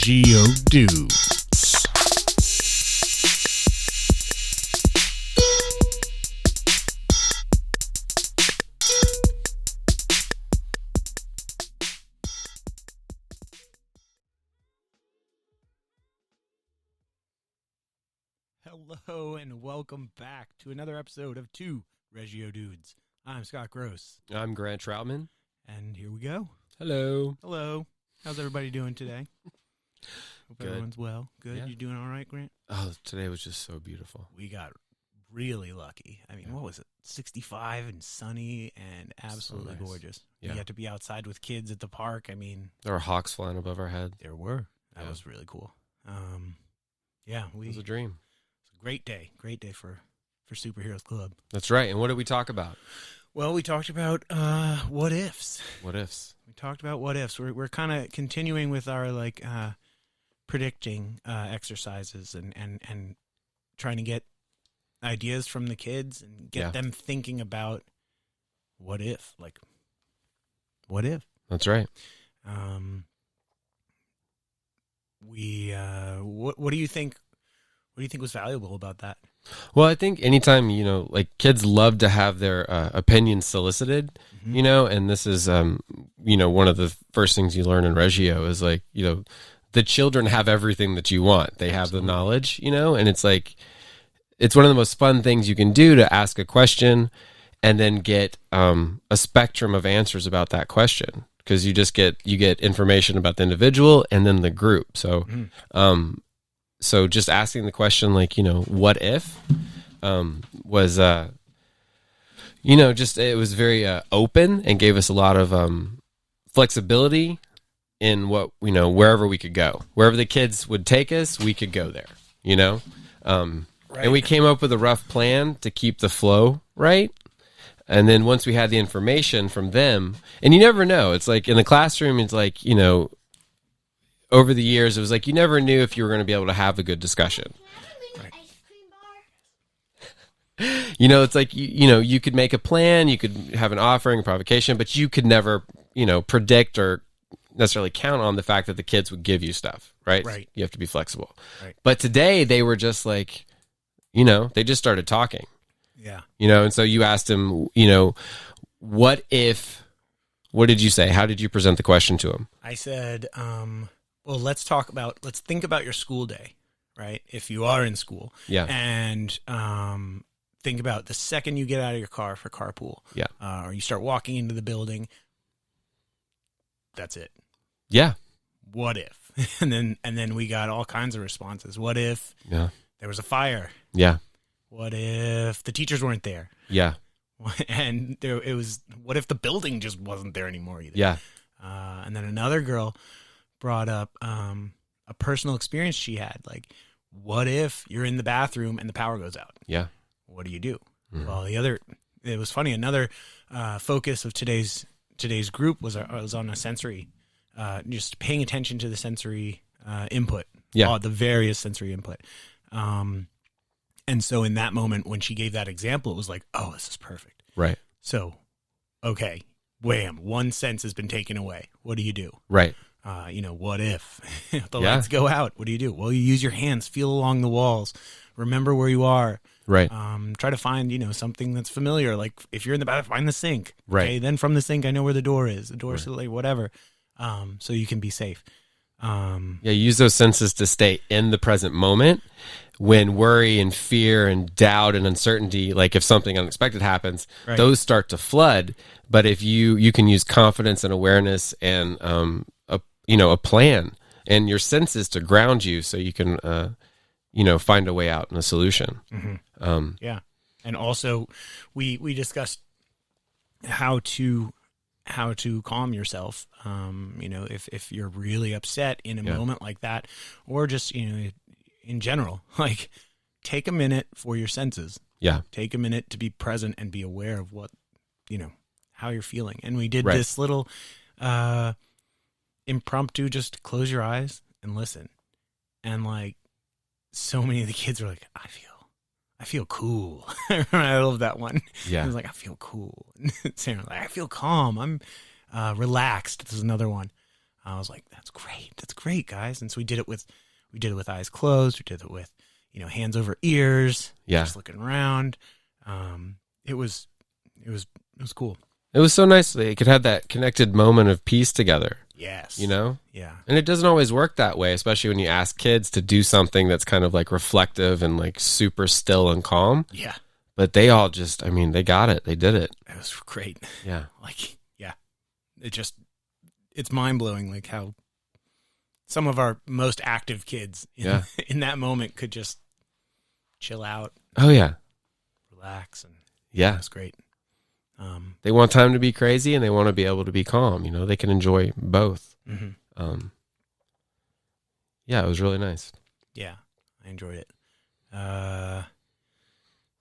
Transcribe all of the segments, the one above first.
Reggio Dudes. Hello and welcome back to another episode of Two Reggio Dudes. I'm Scott Gross. I'm Grant Troutman. And here we go. Hello. Hello. How's everybody doing today? Hope Good. Everyone's well. Good. Yeah. You doing all right, Grant? Oh, today was just so beautiful. We got really lucky. I mean, what was it? 65 and sunny and absolutely nice. Gorgeous. Yeah. You got to be outside with kids at the park. I mean, There were hawks flying above our head. there were. That Yeah. was really cool. It was a dream. It's a great day. Great day for Superheroes Club. That's right. And what did we talk about? Well, we talked about what ifs. What ifs? We talked about what ifs. We're kind of continuing with our predicting exercises and trying to get ideas from the kids and get them thinking about what if, what if. That's right. What do you think? What do you think was valuable about that? Well, I think anytime, kids love to have their opinions solicited, Mm-hmm. and this is, one of the first things you learn in Reggio is the children have everything that you want. They have the knowledge, and it's one of the most fun things you can do to ask a question and then get a spectrum of answers about that question. Because you get information about the individual and then the group. So, so just asking the question, what if, was, it was very open and gave us a lot of flexibility in wherever we could go. Wherever the kids would take us, we could go there, Right. And we came up with a rough plan to keep the flow right. And then once we had the information from them, and you never know, it's like in the classroom, it's over the years, it was you never knew if you were going to be able to have a good discussion. Right. It's you could make a plan, you could have an offering, a provocation, but you could never, predict or necessarily count on the fact that the kids would give you stuff, right? Right. You have to be flexible. Right. But today they were just they just started talking. Yeah. And so you asked him, what did you say? How did you present the question to him? I said, well, let's think about your school day, right? If you are in school. Yeah. And think about the second you get out of your car for carpool. Yeah. Or you start walking into the building. That's it. Yeah. What if? And then we got all kinds of responses. What if there was a fire? Yeah. What if the teachers weren't there? Yeah. And what if the building just wasn't there anymore either? Yeah. And then another girl brought up a personal experience she had. What if you're in the bathroom and the power goes out? Yeah. What do you do? Mm-hmm. Well, it was funny. Another focus of today's group was on a sensory, just paying attention to the sensory input. Yeah. The various sensory input. And so in that moment, when she gave that example, it was oh, this is perfect. Right. So, okay, wham, one sense has been taken away. What do you do? Right. What if the lights go out? What do you do? Well, you use your hands, feel along the walls, remember where you are. Right. Try to find, something that's familiar. Like if you're in the bathroom, find the sink. Right. Okay, then from the sink, I know where the door is. The door's Right. whatever. So you can be safe. Use those senses to stay in the present moment when worry and fear and doubt and uncertainty, if something unexpected happens, Right. those start to flood. But if you can use confidence and awareness and, a plan and your senses to ground you so you can, find a way out and a solution. Mm-hmm. Yeah. And also we discussed how to calm yourself. If you're really upset in a moment like that, or just, in general, take a minute for your senses. Yeah. Take a minute to be present and be aware of what, how you're feeling. And we did Right. this little, impromptu, just close your eyes and listen. And so many of the kids were like, I feel cool. I love that one. Yeah. I was I feel cool. Sarah, I feel calm. I'm relaxed. This is another one. I was like, that's great, guys. And so we did it with eyes closed. We did it with, hands over ears, just looking around. It was cool. It was so nice. They could have that connected moment of peace together. Yes. Yeah. And it doesn't always work that way, especially when you ask kids to do something that's kind of like reflective and like super still and calm. Yeah. But they all just, they got it. They did it. It was great. Yeah. It's mind blowing, like how some of our most active kids in that moment could just chill out. Oh yeah. Relax. And yeah, it's great. They want time to be crazy and they want to be able to be calm. They can enjoy both. Mm-hmm. Yeah, it was really nice. Yeah, I enjoyed it.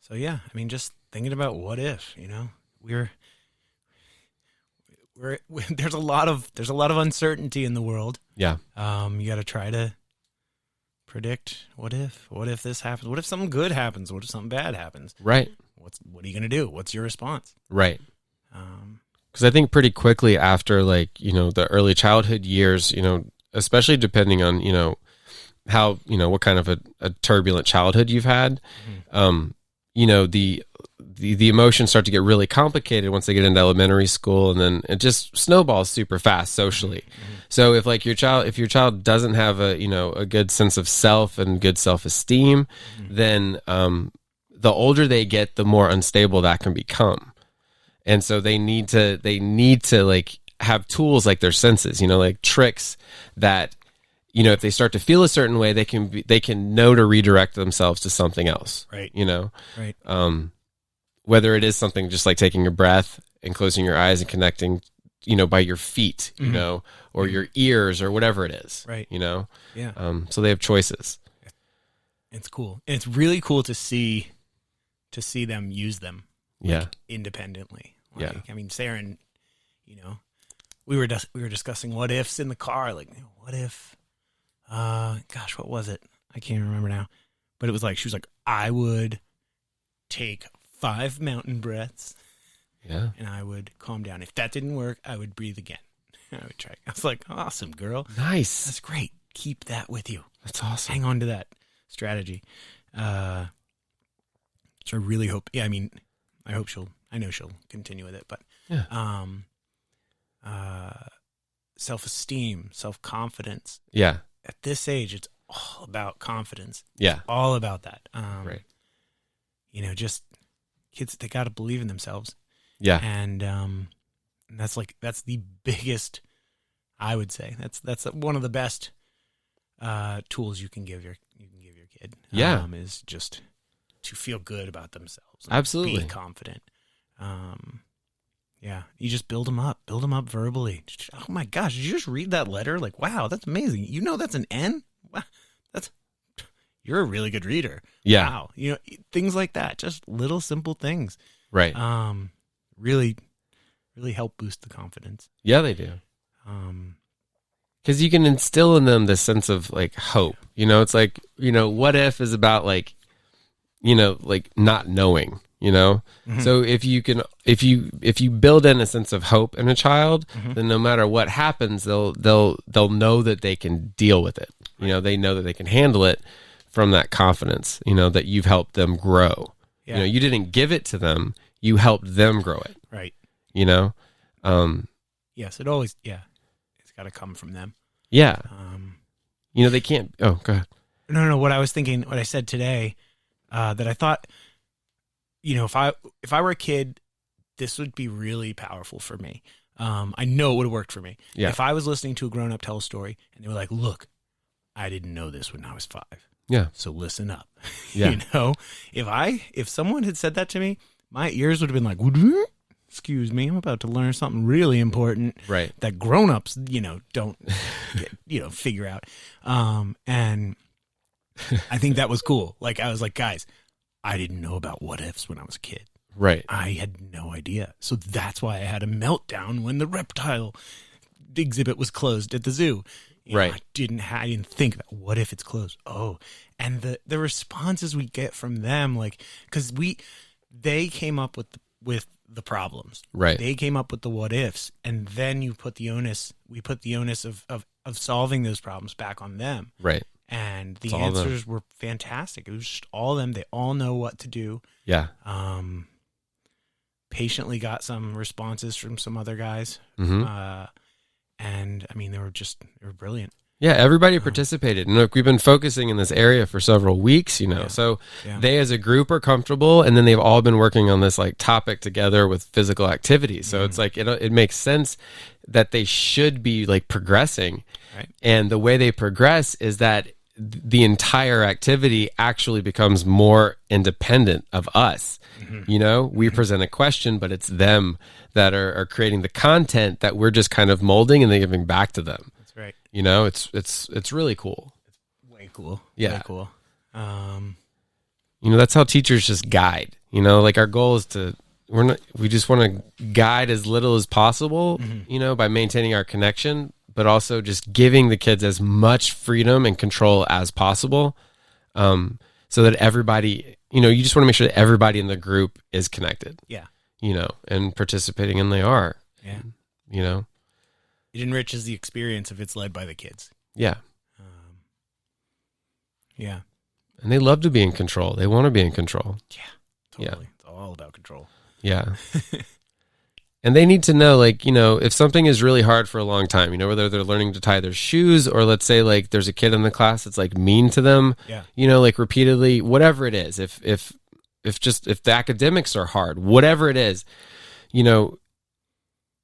So yeah, just thinking about what if, we're there's a lot of uncertainty in the world. Yeah. You got to try to predict what if this happens? What if something good happens? What if something bad happens? Right. What are you going to do? What's your response? Right. Because I think pretty quickly after the early childhood years, especially depending on, how, what kind of a turbulent childhood you've had, the emotions start to get really complicated once they get into elementary school, and then it just snowballs super fast socially. Mm-hmm. So if your child doesn't have a good sense of self and good self-esteem, then the older they get, the more unstable that can become. And so they need to like have tools like their senses, like tricks that, if they start to feel a certain way, they can know to redirect themselves to something else. Right. Right. Whether it is something just like taking a breath and closing your eyes and connecting, by your feet, or your ears or whatever it is. Right. Yeah. So they have choices. It's cool. And it's really cool to see them use them. Independently. Sarah and, we were discussing what ifs in the car. Like, what if, what was it? I can't remember now. But it was like, she was like, I would take 5 mountain breaths. Yeah. And I would calm down. If that didn't work, I would breathe again. I would try. I was like, awesome, girl. Nice. That's great. Keep that with you. That's awesome. Hang on to that strategy. So I really hope, I know she'll continue with it, but, self-esteem, self-confidence. Yeah. At this age, it's all about confidence. Yeah. It's all about that. Right. Just kids, they got to believe in themselves. Yeah. And that's the biggest, I would say, that's one of the best tools you can give your kid. Yeah. Is just to feel good about themselves. Absolutely. Be confident. Yeah, you just build them up verbally. Oh my gosh, did you just read that letter? Like, wow, that's amazing. That's an N? Wow, you're a really good reader. Yeah. Wow. Things like that, just little simple things. Right. Really, really help boost the confidence. Yeah, they do. Because you can instill in them this sense of like hope. It's like, what if is about like, like not knowing. Mm-hmm. So if you build in a sense of hope in a child, then no matter what happens, they'll know that they can deal with it. They know that they can handle it from that confidence, that you've helped them grow. Yeah. You didn't give it to them, you helped them grow it. Right. Yes, it's got to come from them. Yeah. They can't, go ahead. No, what I was thinking, what I said today, that I thought, if I were a kid, this would be really powerful for me. I know it would have worked for me. Yeah. If I was listening to a grown-up tell a story and they were like, look, I didn't know this when I was 5. Yeah. So listen up. Yeah. If someone had said that to me, my ears would have been like, what? Excuse me, I'm about to learn something really important. Right. That grown-ups, don't figure out. And I think that was cool. Like, I was like, guys, I didn't know about what ifs when I was a kid. Right. I had no idea. So that's why I had a meltdown when the reptile exhibit was closed at the zoo. Right. I didn't think about what if it's closed. Oh, and the responses we get from them, like, because they came up with the problems. Right. They came up with the what ifs, and then we put the onus of solving those problems back on them. Right. And the answers were fantastic. It was just all of them. They all know what to do. Yeah. Patiently got some responses from some other guys. Mm-hmm. And I mean, they were brilliant. Yeah, everybody participated. And look, we've been focusing in this area for several weeks, so they as a group are comfortable, and then they've all been working on this like topic together with physical activity. So it's like, it makes sense that they should be like progressing. Right. And the way they progress is that the entire activity actually becomes more independent of us. We present a question, but it's them that are creating the content that we're just kind of molding and then giving back to them. That's right. It's really cool. It's way cool. Yeah. Way cool. That's how teachers just guide. Like our goal is we just want to guide as little as possible, by maintaining our connection, but also just giving the kids as much freedom and control as possible, so that everybody, you just want to make sure that everybody in the group is connected. Yeah. And participating, and they are. Yeah. It enriches the experience if it's led by the kids. Yeah. Yeah. And they love to be in control. They want to be in control. Yeah, totally. Yeah. It's all about control. Yeah. And they need to know, if something is really hard for a long time, whether they're learning to tie their shoes, or let's say like there's a kid in the class that's like mean to them, repeatedly, whatever it is, if the academics are hard, whatever it is,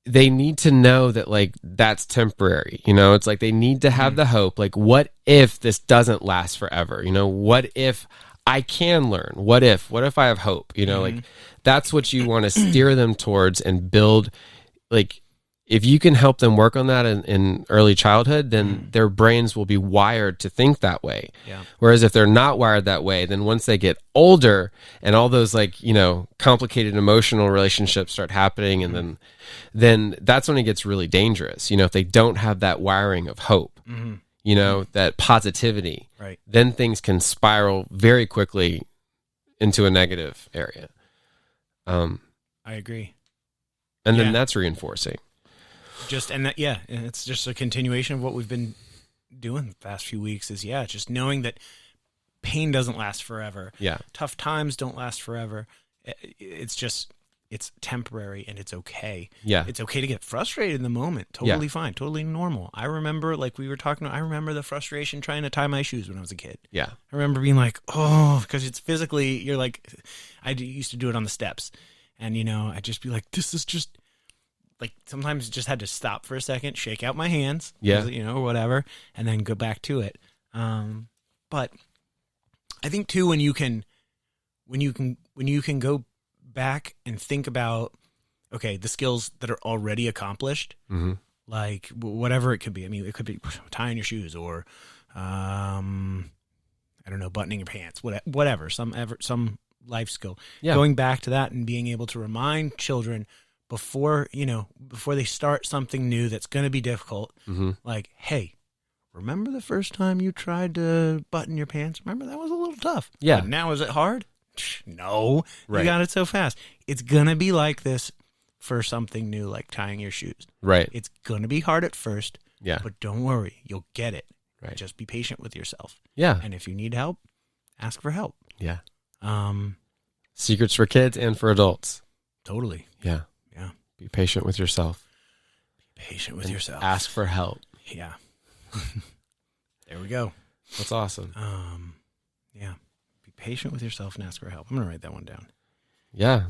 they need to know that like that's temporary. It's like they need to have the hope, like, what if this doesn't last forever? What if I can learn? What if I have hope? Like that's what you want to steer them towards and build. Like, if you can help them work on that in early childhood, then their brains will be wired to think that way. Yeah. Whereas if they're not wired that way, then once they get older and all those complicated emotional relationships start happening, and then that's when it gets really dangerous. If they don't have that wiring of hope, that positivity, right, then things can spiral very quickly into a negative area. I agree. And then that's reinforcing. And it's just a continuation of what we've been doing the past few weeks is, just knowing that pain doesn't last forever. Yeah. Tough times don't last forever. It's temporary, and it's okay. Yeah. It's okay to get frustrated in the moment. Totally fine. Totally normal. I remember, like we were talking, I remember the frustration trying to tie my shoes when I was a kid. Yeah. I remember being like, because it's physically, you're like, I used to do it on the steps, and, I'd just be like, this is just, like, sometimes just had to stop for a second, shake out my hands, or whatever, and then go back to it. But I think too, when you can go back and think about, okay, the skills that are already accomplished, like whatever it could be. I mean, it could be tying your shoes, or I don't know, buttoning your pants, whatever, some life skill. Yeah. Going back to that and being able to remind children before they start something new that's going to be difficult, like, hey, remember the first time you tried to button your pants? Remember, that was a little tough. Yeah. But now, is it hard? No. Right. You got it so fast. It's going to be like this for something new, like tying your shoes. Right. It's going to be hard at first. Yeah. But don't worry. You'll get it. Right. Just be patient with yourself. Yeah. And if you need help, ask for help. Yeah. Secrets for kids and for adults. Totally. Yeah. Yeah. Be patient with yourself. Be patient with yourself. Ask for help. Yeah. There we go. That's awesome. Yeah. Be patient with yourself and ask for help. I'm going to write that one down. Yeah.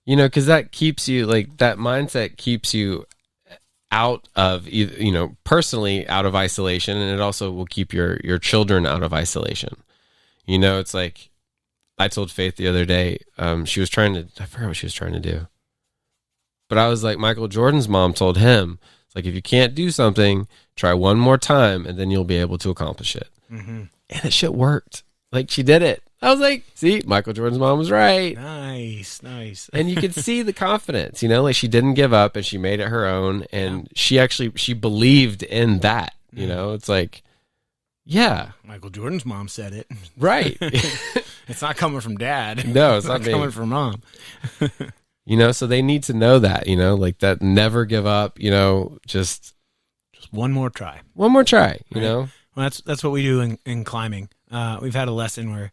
Because that keeps you, like, that mindset keeps you out of, personally out of isolation, and it also will keep your children out of isolation. It's like, I told Faith the other day, she was I forgot what she was trying to do. But I was like, Michael Jordan's mom told him, it's like, if you can't do something, try one more time, and then you'll be able to accomplish it. Mm-hmm. And that shit worked. Like, she did it. I was like, see, Michael Jordan's mom was right. Nice. And you could see the confidence, like, she didn't give up, and she made it her own, and she believed in that. It's like, yeah. Michael Jordan's mom said it. Right. It's not coming from dad. No, it's not coming from mom. So they need to know that, like that, never give up, just one more try. One more try, right. know? Well, that's what we do in climbing. We've had a lesson where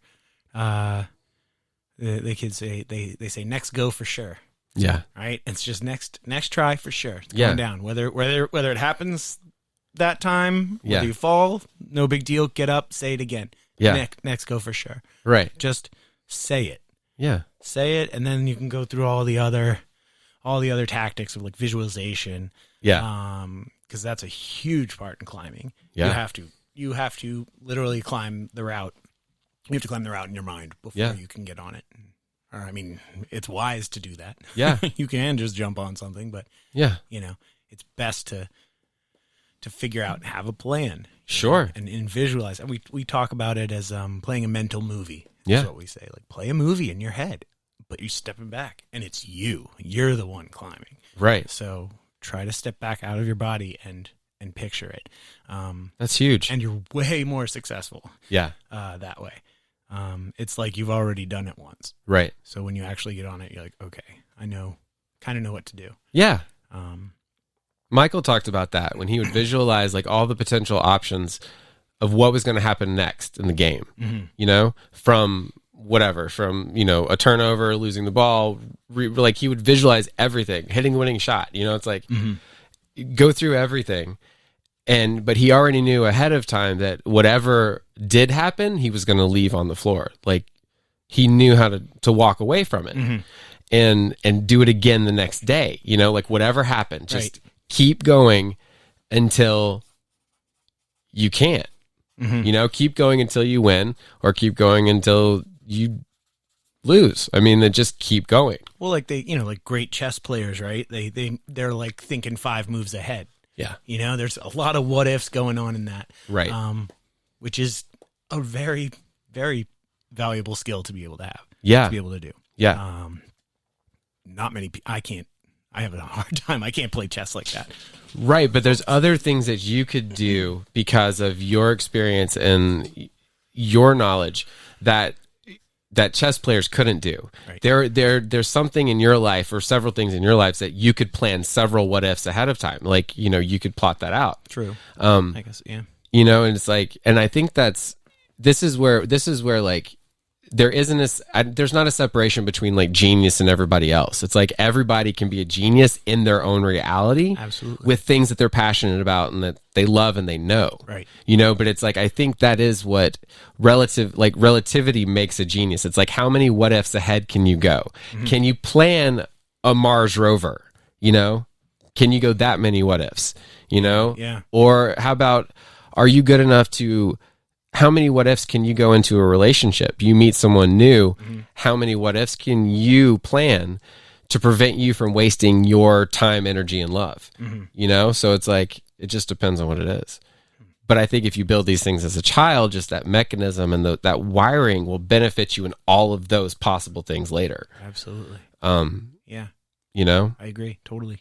the kids say, they say, next go for sure. Yeah. Right. It's just next try for sure. It's going down. Whether it happens that time, whether yeah. you fall, no big deal. Get up, say it again. Yeah. Next go for sure. Right. Just say it. Yeah. Say it, and then you can go through all the other tactics of like visualization. Yeah. Because that's a huge part in climbing. Yeah. You have to literally climb the route. You have to climb the route in your mind before you can get on it. Or, I mean, it's wise to do that. Yeah. You can just jump on something, but yeah, it's best to figure out and have a plan. Sure. And visualize. And we talk about it as playing a mental movie. Yeah. That's what we say. Like, play a movie in your head, but you're stepping back, and it's you. You're the one climbing. Right. So try to step back out of your body and picture it. That's huge. And you're way more successful. Yeah. That way. It's like you've already done it once. Right. So when you actually get on it, you're like, okay, I kind of know what to do. Yeah. Michael talked about that when he would visualize like all the potential options of what was going to happen next in the game, from whatever, from, a turnover, losing the ball, like he would visualize everything, hitting a winning shot, it's like go through everything. But he already knew ahead of time that whatever did happen, he was going to leave on the floor. Like he knew how to walk away from it and do it again the next day, like whatever happened, just keep going until you can't, keep going until you win or keep going until you lose. I mean, they just keep going. Well, like like great chess players, right? They're like thinking 5 moves ahead. Yeah. There's a lot of what ifs going on in that. Right. Which is a very, very valuable skill to be able to have. Yeah. To be able to do. Yeah. Not many people, I have a hard time. I can't play chess like that. Right. But there's other things that you could do because of your experience and your knowledge that chess players couldn't do. Right. There's something in your life or several things in your lives that you could plan several what ifs ahead of time. Like, you could plot that out. True. I guess, yeah. And it's like, and I think this is where like there's not a separation between like genius and everybody else. It's like everybody can be a genius in their own reality. Absolutely. With things that they're passionate about and that they love and they know. Right. But it's like, I think that is what relativity makes a genius. It's like, how many what ifs ahead can you go? Mm-hmm. Can you plan a Mars rover? Can you go that many what ifs? Yeah. Or how about, are you good enough to, how many what ifs can you go into a relationship? You meet someone new. Mm-hmm. How many what ifs can you plan to prevent you from wasting your time, energy, and love? Mm-hmm. So it's like, it just depends on what it is. But I think if you build these things as a child, just that mechanism and that wiring will benefit you in all of those possible things later. Absolutely. Yeah. I agree. Totally.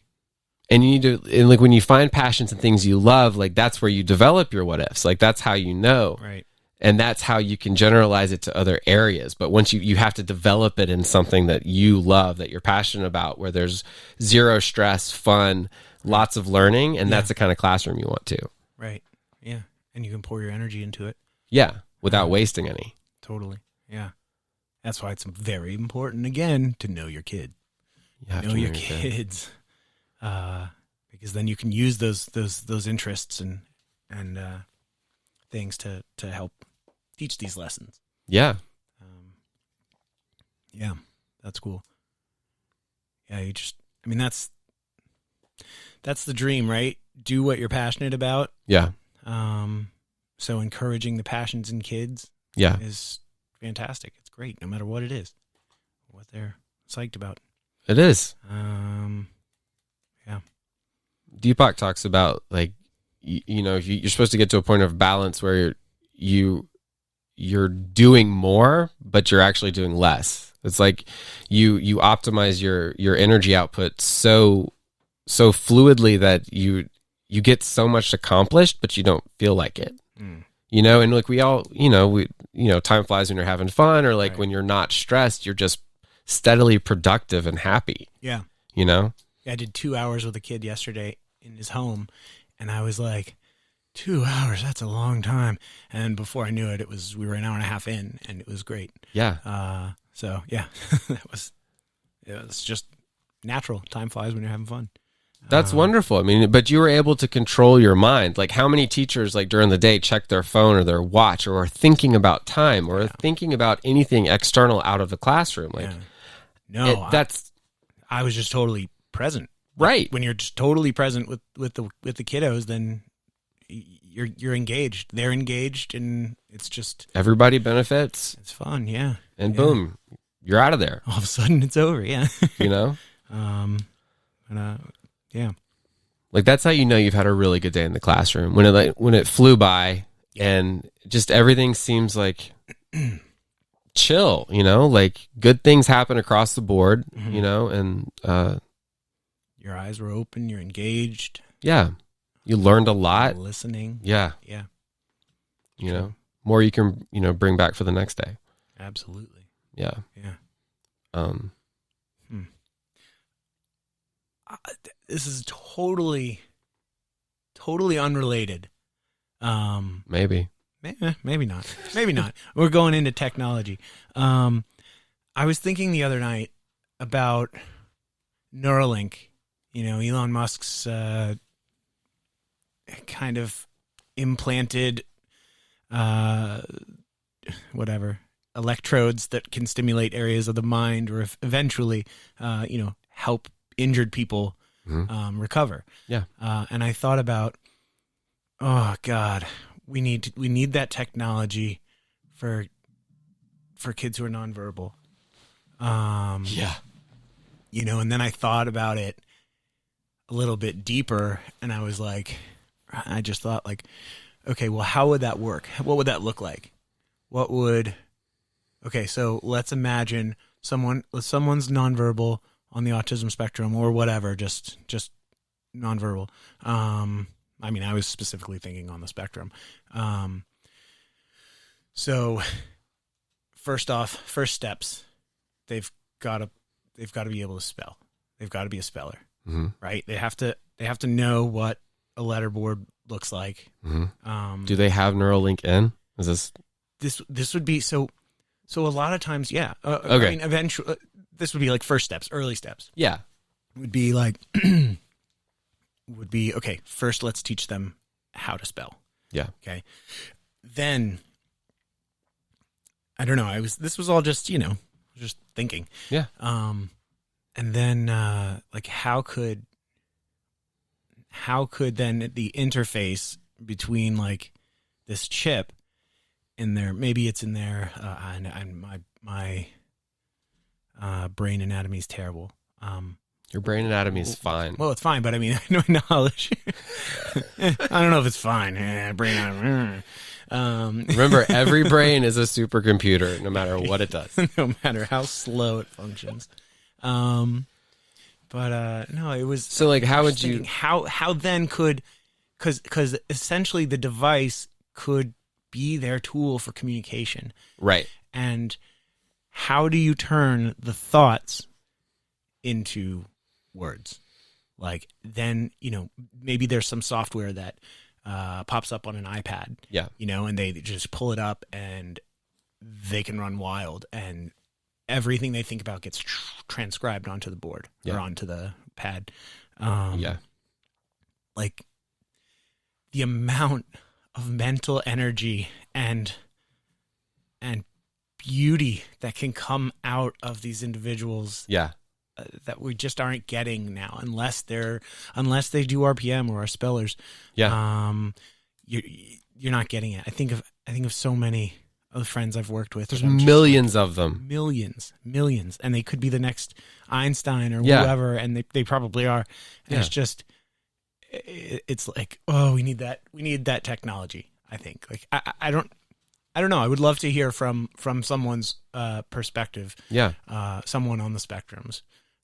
And you need to, and like when you find passions and things you love, like that's where you develop your what ifs. Like that's how you know. Right. And that's how you can generalize it to other areas. But once you have to develop it in something that you love, that you're passionate about, where there's zero stress, fun, lots of learning, and that's the kind of classroom you want to. Right. Yeah. And you can pour your energy into it. Yeah. Without wasting any. Totally. Yeah. That's why it's very important, again, to know your kid. You have know to your kids. Because then you can use those interests and things to help teach these lessons. Yeah. Yeah, that's cool. Yeah, that's the dream, right? Do what you're passionate about. Yeah. So encouraging the passions in kids is fantastic. It's great, no matter what it is, what they're psyched about. It is. Yeah. Deepak talks about like, you're supposed to get to a point of balance where you're doing more, but you're actually doing less. It's like you optimize your energy output so fluidly that you get so much accomplished, but you don't feel like it. You know, and like we all, time flies when you're having fun, or like Right. when you're not stressed, you're just steadily productive and happy, Yeah. you know? I did 2 hours with a kid yesterday in his home, and I was like, 2 hours, that's a long time. And before I knew it, we were an hour and a half in, and it was great. Yeah. So yeah, it was just natural. Time flies when you're having fun. That's wonderful. I mean, but you were able to control your mind. Like how many teachers like during the day check their phone or their watch or are thinking about time or are thinking about anything external out of the classroom? Like No, that's I was just totally present. right. When you're just totally present with the kiddos, then you're engaged. They're engaged, and it's just Everybody benefits, it's fun. Yeah, and boom, you're out of there. all of a sudden it's over. Yeah. You know, Yeah. like that's how you know you've had a really good day in the classroom when it flew by and just everything seems like chill. You know, like good things happen across the board. You know, and Your eyes were open. You're engaged. yeah, you learned a lot. Listening. Yeah. Yeah. You know, more you can, bring back for the next day. Absolutely. Yeah. Yeah. This is totally unrelated. Maybe. Maybe not. Maybe not. We're going into technology. I was thinking the other night about Neuralink. Elon Musk's kind of implanted electrodes that can stimulate areas of the mind, or eventually help injured people recover. Yeah. And I thought about, oh God, we need that technology for kids who are nonverbal. Yeah. And then I thought about it a little bit deeper, and I just thought like, okay, well, how would that work? What would that look like? Okay, so let's imagine someone's nonverbal on the autism spectrum or whatever, just nonverbal. I was specifically thinking on the spectrum. So first steps, they've got to be able to spell. They've got to be a speller, right? They have to know what a letterboard looks like. Do they have Neuralink in? Is this would be so a lot of times, yeah. Okay. Eventually, this would be like first steps, early steps. Yeah. Would be like, okay, first let's teach them how to spell. Yeah. Okay. Then, I don't know. This was all just, just thinking. Yeah. And then, like, how could then the interface between like this chip in there, maybe it's in there, and my brain anatomy is terrible. Your brain anatomy is fine. Well, it's fine, but I mean, I know knowledge. I don't know if it's fine. Brain anatomy. Remember, every brain is a supercomputer, no matter what it does. No matter how slow it functions. But no, it was. So, like, how would you? How then could? Because essentially the device could be their tool for communication, Right. and how do you turn the thoughts into words? Like, then, maybe there's some software that pops up on an iPad, Yeah. and they just pull it up and they can run wild, and everything they think about gets transcribed onto the board or onto the pad. Yeah. Like, the amount of mental energy and beauty that can come out of these individuals Yeah. that we just aren't getting now, unless they do RPM or are spellers. Yeah. You're not getting it. I think of so many of the friends I've worked with. There's millions of them. Millions, and they could be the next Einstein or Yeah. whoever, and they probably are. And it's just, it's like, oh, we need that technology. I think, like, I don't know. I would love to hear from someone's perspective. Yeah. Someone on the spectrums.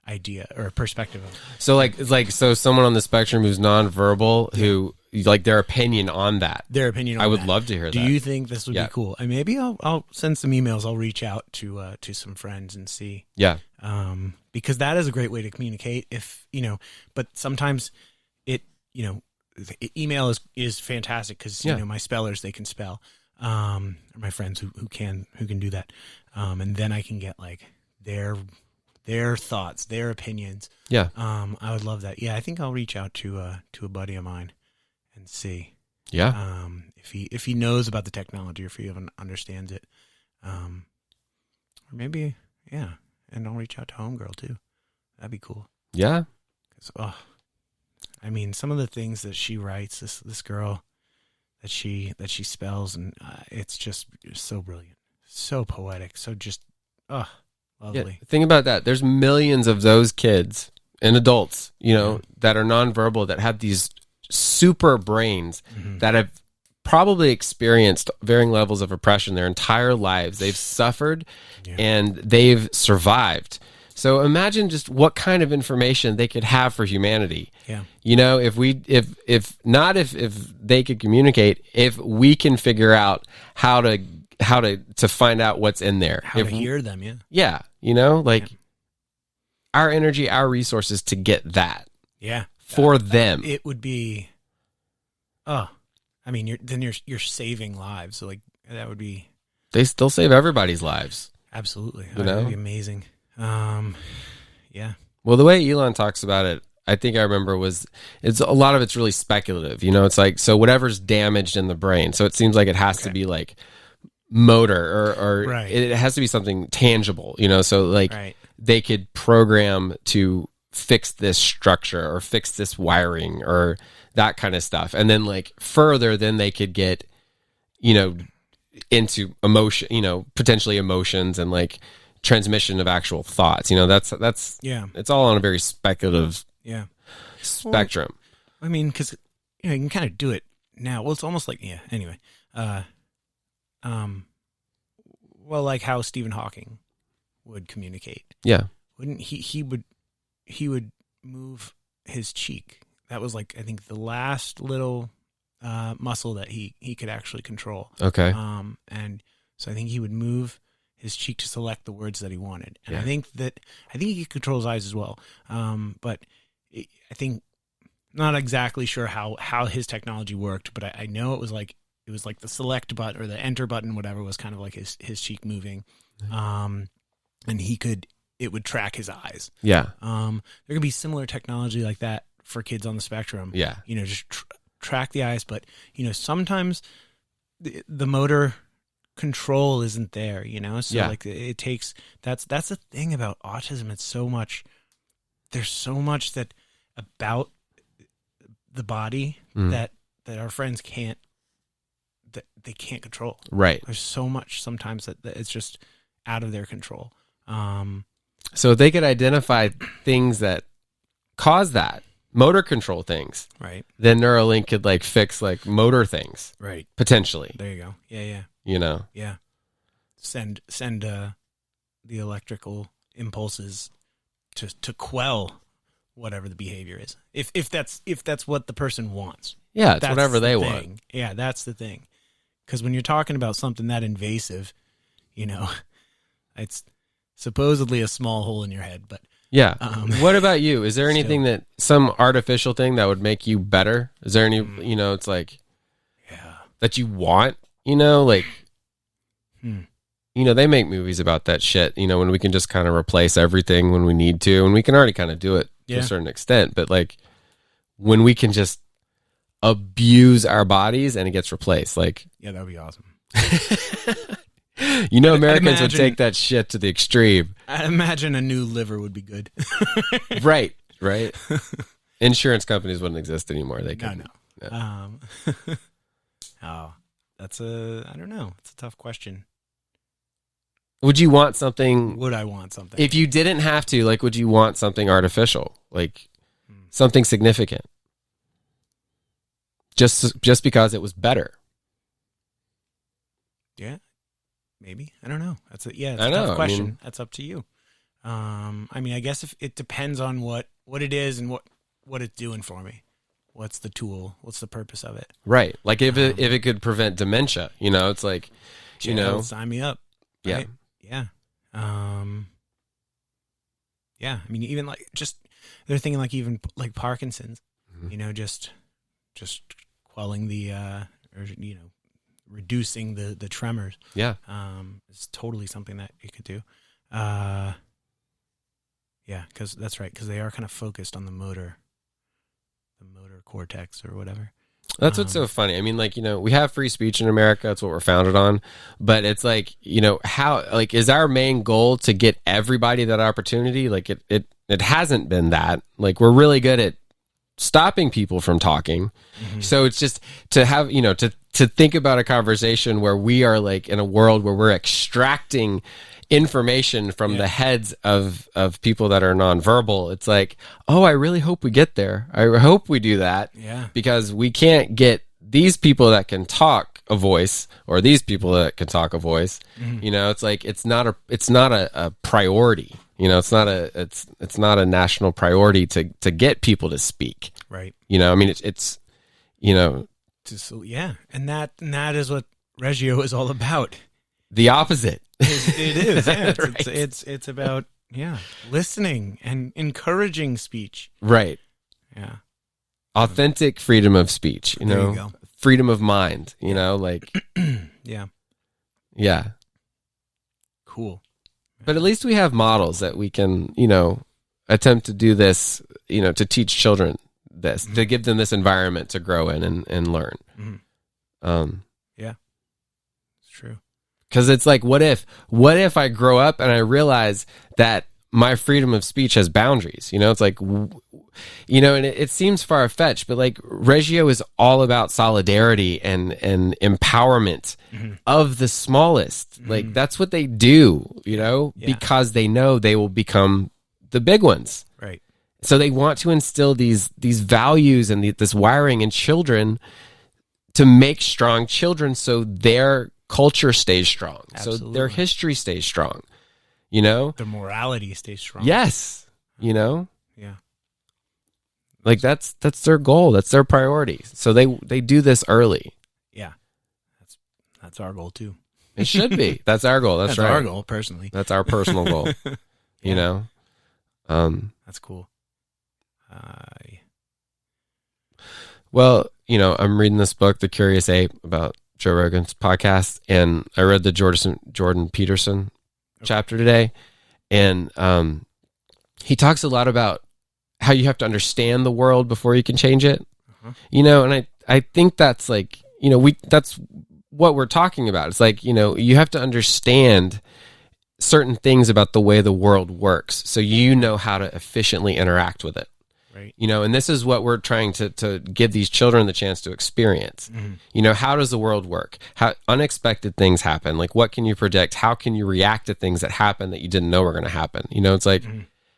idea or perspective of it. So so someone on the spectrum who's nonverbal, who like their opinion on that. Their opinion on I would that. love to hear that. Do you think this would be cool? And maybe I'll send some emails. I'll reach out to some friends and see. Yeah. Because that is a great way to communicate if, but sometimes email is fantastic because, my spellers, they can spell, my friends who can do that. And then I can get like their thoughts, their opinions. Yeah. I would love that. Yeah. I think I'll reach out to a buddy of mine and see. Yeah. If he knows about the technology or if he even understands it. Or maybe, yeah. And I'll reach out to Homegirl too. That'd be cool. Yeah. 'Cause, some of the things that she writes, this girl that she spells, and it's just so brilliant, so poetic, so just lovely. Yeah. Think about that. There's millions of those kids and adults, that are nonverbal, that have these super brains that have probably experienced varying levels of oppression their entire lives. They've suffered and they've survived. So imagine just what kind of information they could have for humanity. Yeah. If they could communicate, if we can figure out how to find out what's in there. How to hear them, Yeah. Our energy, our resources to get that. Yeah. For them. It would be you're saving lives. So that would be, they still save everybody's lives. Absolutely. That would be amazing. Yeah. Well, the way Elon talks about it, I think I remember it's a lot of it's really speculative. It's like, so whatever's damaged in the brain. So it seems like it has to be like motor or right. It has to be something tangible, so like right. They could program to fix this structure or fix this wiring or that kind of stuff. And then like further, then they could get, into emotion, potentially emotions and like transmission of actual thoughts. That's it's all on a very speculative spectrum. Well, because you can kind of do it now. Well, it's almost like anyway. Well, like how Stephen Hawking would communicate. Yeah. Wouldn't he would move his cheek. That was like, I think, the last little muscle that he could actually control. Okay. And so I think he would move his cheek to select the words that he wanted. And I think he could control his eyes as well. But I think, not exactly sure how his technology worked, but I know it was like the select button or the enter button, whatever, was kind of like his cheek moving. And it would track his eyes. Yeah. There could be similar technology like that for kids on the spectrum. Yeah. Just track the eyes, but sometimes the motor control isn't there, so like it takes, that's the thing about autism. There's so much that about the body that our friends can't control. Right. There's so much sometimes that it's just out of their control. So if they could identify things that cause that, motor control things, right, then Neuralink could like fix like motor things, right, potentially. There you go. Yeah. Yeah. Send the electrical impulses to quell whatever the behavior is. If that's what the person wants. Yeah, it's whatever they want. Yeah, that's the thing. Because when you're talking about something that invasive, it's supposedly a small hole in your head, but yeah. What about you? Is there anything some artificial thing that would make you better? Is there any, it's like, that you want, like, they make movies about that shit, when we can just kind of replace everything when we need to, and we can already kind of do it to a certain extent, but like when we can just abuse our bodies and it gets replaced, like, yeah, that would be awesome. Americans would take that shit to the extreme. I imagine a new liver would be good. Right. Insurance companies wouldn't exist anymore. They could. No. Yeah. I don't know. It's a tough question. Would you want something? Would I want something? If you didn't have to, like, would you want something artificial? Like, something significant? Just because it was better? Yeah. Maybe. I don't know. That's a tough question. That's up to you. I mean, I guess if it depends on what it is and what it's doing for me. What's the tool? What's the purpose of it? Right. Like if it could prevent dementia, it's like, sign me up. Right? Yeah. Yeah. I mean, even like they're thinking like even like Parkinson's, just quelling the, reducing the tremors. Yeah. It's totally something that you could do. Yeah, because that's right. Because they are kind of focused on the motor cortex or whatever. That's what's so funny. I mean, like, we have free speech in America. That's what we're founded on. But it's like, how, like, is our main goal to get everybody that opportunity? Like, it hasn't been that. Like, we're really good at stopping people from talking. Mm-hmm. So it's just to have, to think about a conversation where we are like in a world where we're extracting information from the heads of people that are nonverbal. It's like, oh, I really hope we get there. I hope we do that. Yeah. Because we can't get these people that can talk a voice or these people that can talk a voice. Mm-hmm. It's like it's not a priority. It's not a national priority to get people to speak. Right. I mean it's yeah, and that is what Reggio is all about. The opposite. It is. Yeah. Right. It's about listening and encouraging speech. Right. Yeah. Authentic freedom of speech. There you go. Freedom of mind. Like. Yeah. Yeah. Cool. But at least we have models that we can, attempt to do this. To teach children this, to give them this environment to grow in and learn. Mm-hmm. Yeah. It's true. Because it's like, what if I grow up and I realize that my freedom of speech has boundaries? It's like, and it seems far-fetched, but like Reggio is all about solidarity and empowerment of the smallest. Mm-hmm. Like that's what they do, because they know they will become the big ones. Right. So they want to instill these values and this wiring in children to make strong children so their culture stays strong. Absolutely. So their history stays strong. The morality stays strong. Yes. Yeah. Like that's their goal. That's their priority. So they do this early. Yeah. That's our goal too. It should be. That's our goal. That's right. Our goal personally. That's our personal goal. That's cool. Well, I'm reading this book, The Curious Ape, about Joe Rogan's podcast, and I read the Jordan Peterson chapter today, and he talks a lot about how you have to understand the world before you can change it. And I think that's like, that's what we're talking about. It's like, you have to understand certain things about the way the world works so you know how to efficiently interact with it. Right. And this is what we're trying to give these children the chance to experience. Mm-hmm. How does the world work? How unexpected things happen? Like, what can you predict? How can you react to things that happen that you didn't know were going to happen? It's like,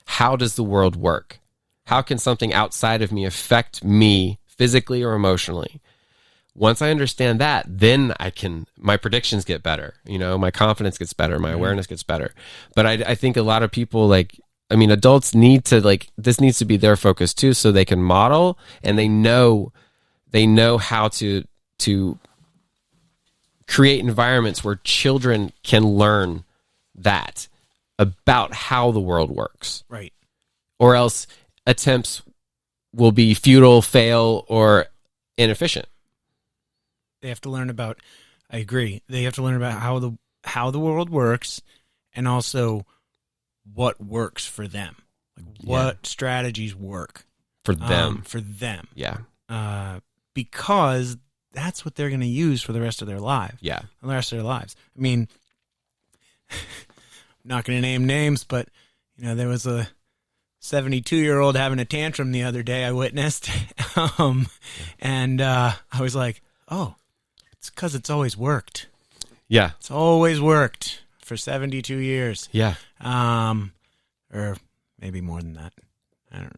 how does the world work? How can something outside of me affect me physically or emotionally? Once I understand that, then my predictions get better. My confidence gets better. My awareness gets better. But I think a lot of people adults need to this needs to be their focus too, so they can model and they know how to create environments where children can learn that about how the world works. Right. Or else attempts will be futile, fail, or inefficient. They have to learn about, I agree. They have to learn about how the world works and also what works for them. Like what strategies work for them. Yeah. Because that's what they're going to use for the rest of their lives. Yeah. The rest of their lives. I mean, I'm not going to name names, but there was a 72-year-old having a tantrum the other day I witnessed. And I was like, oh, it's because it's always worked. Yeah. It's always worked for 72 years. Yeah. Or maybe more than that. I don't know.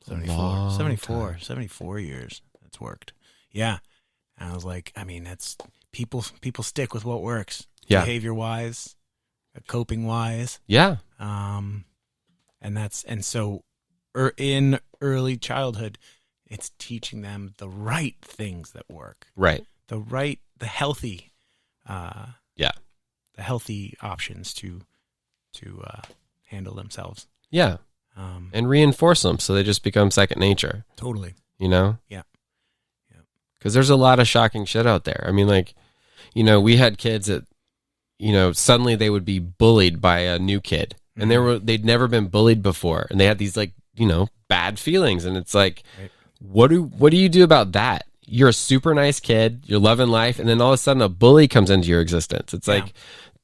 74. 74 years it's worked. Yeah. And I was like, I mean, that's people stick with what works. Yeah. Behavior-wise, coping wise. Yeah. And so in early childhood, it's teaching them the right things that work, Right. the healthy, Yeah. the healthy options to handle themselves. Yeah. And reinforce them so they just become second nature. Totally. You know? Yeah. Because there's a lot of shocking shit out there. I mean, like, you know, we had kids that, you know, suddenly they would be bullied by a new kid, and they'd never been bullied before, and they had these, like, you know, bad feelings, and it's like, Right. what do you do about that? You're a super nice kid, you're loving life, and then all of a sudden a bully comes into your existence. It's like,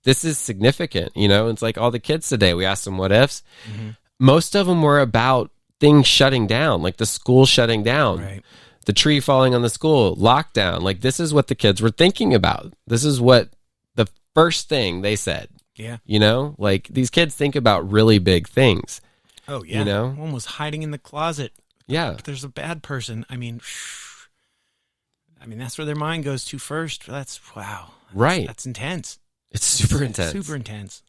this is significant, you know? It's like all the kids today, we asked them what ifs. Most of them were about things shutting down, like the school shutting down. Right. The tree falling on the school, lockdown. Like, this is what the kids were thinking about. This is what the first thing they said. Yeah. You know, like, these kids think about really big things. Oh, yeah. You know? One was hiding in the closet. Yeah. If there's a bad person, I mean, that's where their mind goes to first. Wow. Right. That's intense. It's super intense. Super intense.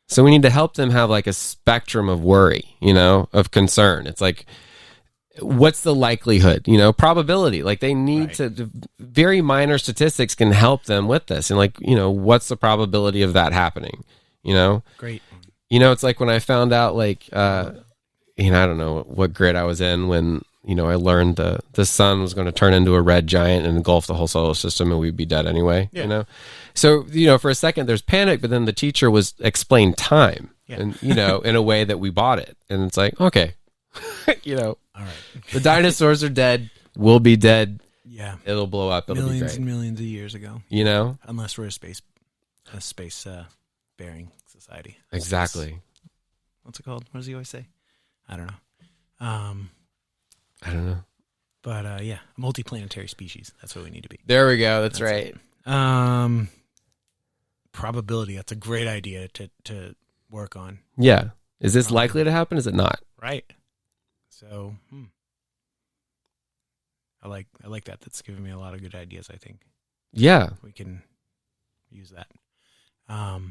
So we need to help them have, like, a spectrum of worry, you know, of concern. It's like, what's the likelihood, you know, probability? Like, they need to, very minor statistics can help them with this. And, like, you know, what's the probability of that happening? You know? Great. You know, it's like when I found out, like, you know, I don't know what grade I was in when, you know, I learned the sun was going to turn into a red giant and engulf the whole solar system and we'd be dead anyway, you know? So, you know, for a second there's panic, but then the teacher was explained time and, you know, in a way that we bought it. And it's like, okay, you know, all right, the dinosaurs are dead. We'll be dead. Yeah. It'll blow up. It'll millions be great. and millions of years ago. You know? Unless we're a space bearing society. Exactly. What's it called? What does he always say? I don't know. I don't know. But yeah, multiplanetary species. That's what we need to be. There we go. That's right. It. Probability. That's a great idea to work on. Yeah. Is this likely to happen? Is it not? Right. So, I like that. That's giving me a lot of good ideas, I think. Yeah. We can use that.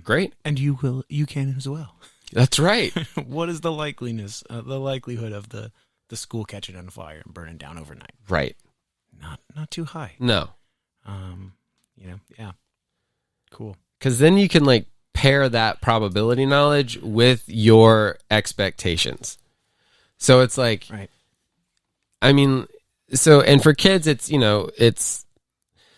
Great. And you can as well. That's right. What is the likelihood of the school catching on fire and burning down overnight? Right. Not too high. No. You know, yeah. Cool. Because then you can, like, pair that probability knowledge with your expectations. So it's like, right. I mean, and for kids, it's, you know, it's,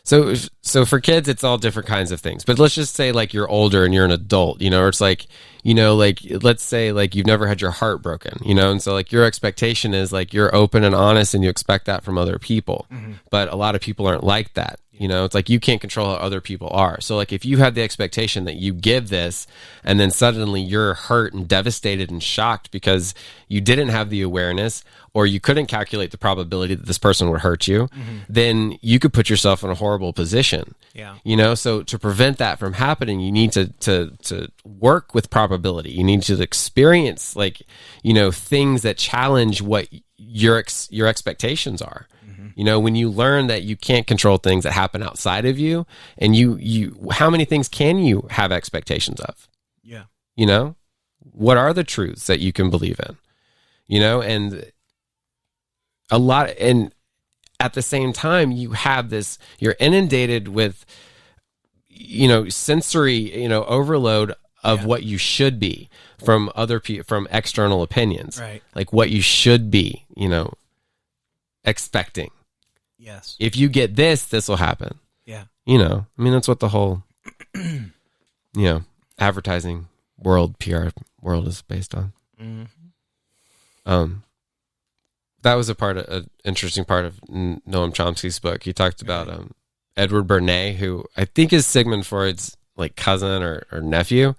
so for kids, it's all different kinds of things. But let's just say, like, you're older and you're an adult, you know, or it's like, you know, like, let's say, like, you've never had your heart broken, you know, and so, like, your expectation is, like, you're open and honest and you expect that from other people. Mm-hmm. But a lot of people aren't like that. You know, it's like you can't control how other people are. So, like, if you have the expectation that you give this and then suddenly you're hurt and devastated and shocked because you didn't have the awareness or you couldn't calculate the probability that this person would hurt you, then you could put yourself in a horrible position. Yeah. You know, so to prevent that from happening, you need to work with probability. You need to experience, like, you know, things that challenge what your expectations are. You know, when you learn that you can't control things that happen outside of you, and you how many things can you have expectations of? Yeah. You know, what are the truths that you can believe in? You know, and a lot, and at the same time, you have this, you're inundated with, you know, sensory, you know, overload of what you should be from other people, from external opinions, right? Like what you should be, you know, expecting. Yes. If you get this, this will happen. Yeah. You know, I mean, that's what the whole, you know, advertising world, PR world is based on. Mm-hmm. That was an interesting part of Noam Chomsky's book. He talked about Edward Bernays, who I think is Sigmund Freud's, like, cousin or nephew,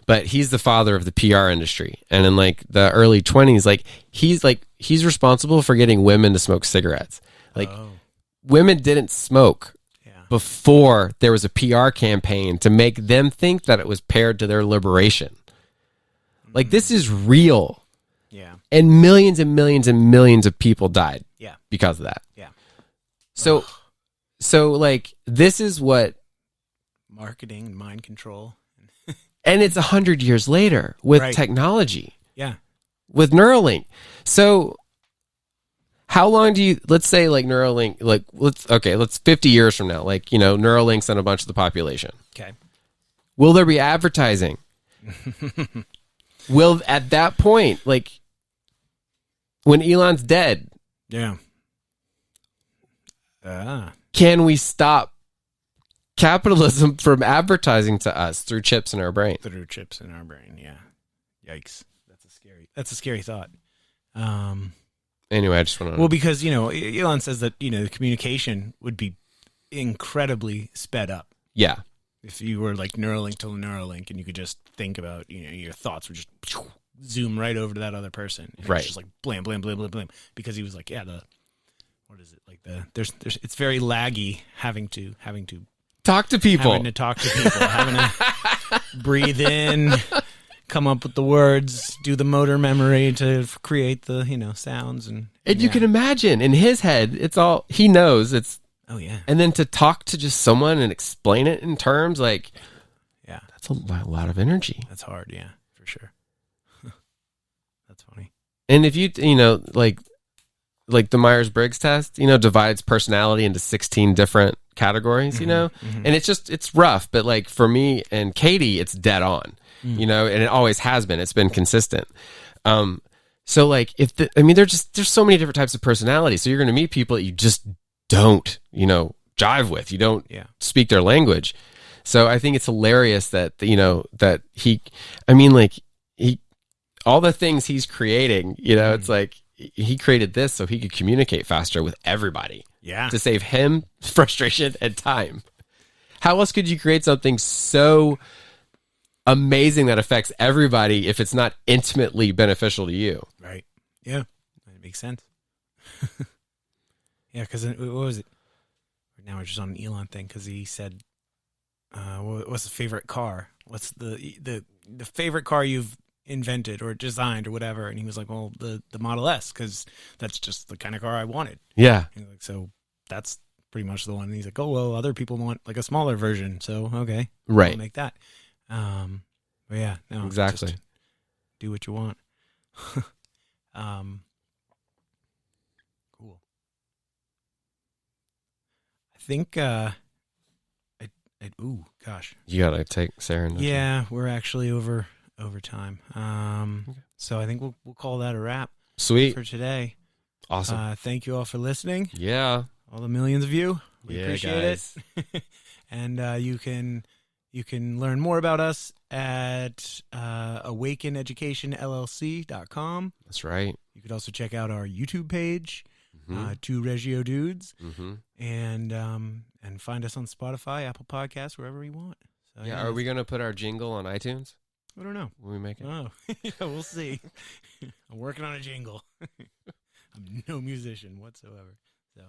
but he's the father of the PR industry. And in, like, the early 20s, he's responsible for getting women to smoke cigarettes. Like, women didn't smoke before there was a PR campaign to make them think that it was paired to their liberation. Like, this is real. Yeah. And millions and millions and millions of people died because of that. Yeah. So like, this is what marketing and mind control. And it's 100 years later with Right. technology, Yeah. with Neuralink. So how long do you, let's say like Neuralink, like let's 50 years from now, like, Neuralink's on a bunch of the population. Okay. Will there be advertising? Will, at that point, like when Elon's dead, Yeah. can we stop capitalism from advertising to us through chips in our brain? Through chips in our brain. Yeah. Yikes. That's a scary thought. Anyway, I just want to. Well, because, Elon says that, the communication would be incredibly sped up. Yeah. If you were like Neuralink to Neuralink and you could just think about, your thoughts would just zoom right over to that other person. And Right. It's just like blam, blam, blam, blam, blam. Because he was like, what is it? Like there's it's very laggy having to Talk to people. having to talk to people, having to breathe in, come up with the words, do the motor memory to create the, sounds. And You can imagine in his head, it's all, he knows it's, oh yeah. and then to talk to just someone and explain it in terms like, Yeah. that's a lot of energy. That's hard. Yeah, for sure. That's funny. And if you, like the Myers-Briggs test, divides personality into 16 different categories, and it's rough, but like for me and Katie, it's dead on, and it always has been. It's been consistent. So like there's so many different types of personalities. So you're going to meet people that you just don't, jive with. You don't speak their language. So I think it's hilarious that, that he, all the things he's creating, it's like he created this so he could communicate faster with everybody. Yeah. To save him frustration and time. How else could you create something so amazing that affects everybody if it's not intimately beneficial to you? Right. Yeah. That makes sense. Yeah, because what was it? Now we're just on an Elon thing because he said, "What's the favorite car? What's the favorite car you've invented or designed or whatever?" And he was like, "Well, the Model S, because that's just the kind of car I wanted." Yeah. And like, so that's pretty much the one. And he's like, "Oh well, other people want like a smaller version, so okay, Right. I'll make that." But yeah, no, Exactly. just do what you want. Cool. I think ooh, gosh. You gotta take Sarah. Yeah, we're actually over time. So I think we'll call that a wrap. Sweet. For today. Awesome. Thank you all for listening. Yeah. All the millions of you. We appreciate guys. it. And you can learn more about us at awakeneducationllc.com. That's right. You could also check out our YouTube page, Two Reggio Dudes, and find us on Spotify, Apple Podcasts, wherever you want. So, Yeah. Are we gonna put our jingle on iTunes I don't know. when we make it? Oh, yeah, we'll see. I'm working on a jingle. I'm no musician whatsoever. So,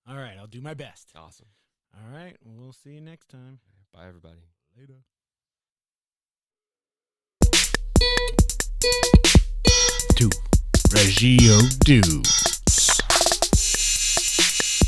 all right, I'll do my best. Awesome. All right, we'll see you next time. Bye, everybody. Later. Two Reggio Dudes.